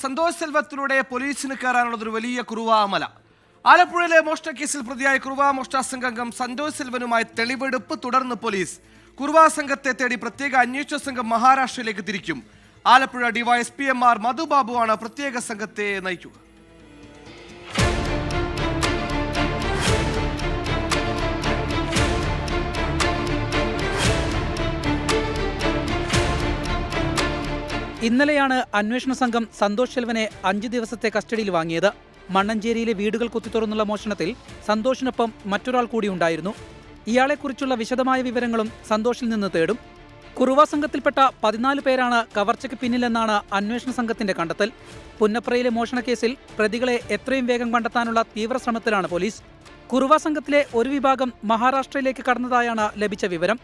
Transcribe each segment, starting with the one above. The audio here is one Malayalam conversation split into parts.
സന്തോഷ് സെൽവത്തിലൂടെ പോലീസിന് കയറാനുള്ളതൊരു വലിയ കുറുവാമല. ആലപ്പുഴയിലെ മോഷണക്കേസിൽ പ്രതിയായ കുറുവ മോഷ്ടാ സംഘം സന്തോഷ് സെൽവനുമായി തെളിവെടുപ്പ് തുടർന്ന് പോലീസ്. കുറുവ സംഘത്തെ തേടി പ്രത്യേക അന്വേഷണ സംഘം മഹാരാഷ്ട്രയിലേക്ക് തിരിക്കും. ആലപ്പുഴ ഡിവൈഎസ്പി എം.ആർ. മധുബാബുവാണ് പ്രത്യേക സംഘത്തെ നയിക്കുക. ഇന്നലെയാണ് അന്വേഷണ സംഘം സന്തോഷ് സെൽവനെ 5 ദിവസത്തെ കസ്റ്റഡിയിൽ വാങ്ങിയത്. മണ്ണഞ്ചേരിയിലെ വീടുകൾ കുത്തിത്തുറന്നുള്ള മോഷണത്തിൽ സന്തോഷിനൊപ്പം മറ്റൊരാൾ കൂടി ഉണ്ടായിരുന്നു. ഇയാളെക്കുറിച്ചുള്ള വിശദമായ വിവരങ്ങളും സന്തോഷിൽ നിന്ന് തേടും. കുറുവ സംഘത്തിൽപ്പെട്ട 14 പേരാണ് കവർച്ചയ്ക്ക് പിന്നിലെന്നാണ് അന്വേഷണ സംഘത്തിന്റെ കണ്ടെത്തൽ. പുന്നപ്രയിലെ മോഷണക്കേസിൽ പ്രതികളെ എത്രയും വേഗം കണ്ടെത്താനുള്ള തീവ്ര ശ്രമത്തിലാണ് പോലീസ്. കുറുവ സംഘത്തിലെ ഒരു വിഭാഗം മഹാരാഷ്ട്രയിലേക്ക് കടന്നതായാണ് ലഭിച്ച വിവരം.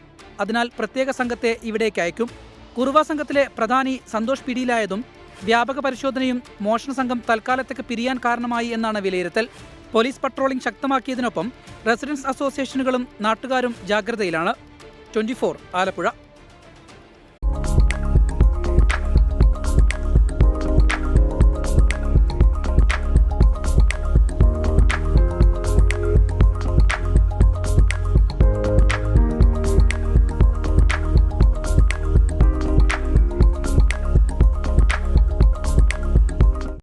അതിനാൽ പ്രത്യേക സംഘത്തെ ഇവിടേക്ക് അയക്കും. കുറുവ സംഘത്തിലെ പ്രധാനി സന്തോഷ് പിടിയിലായതും വ്യാപക പരിശോധനയും മോഷണ സംഘം തൽക്കാലത്തേക്ക് പിരിയാൻ കാരണമായി എന്നാണ് വിലയിരുത്തൽ. പോലീസ് പട്രോളിംഗ് ശക്തമാക്കിയതിനൊപ്പം റെസിഡൻസ് അസോസിയേഷനുകളും നാട്ടുകാരും ജാഗ്രതയിലാണ്. 24 ആലപ്പുഴ.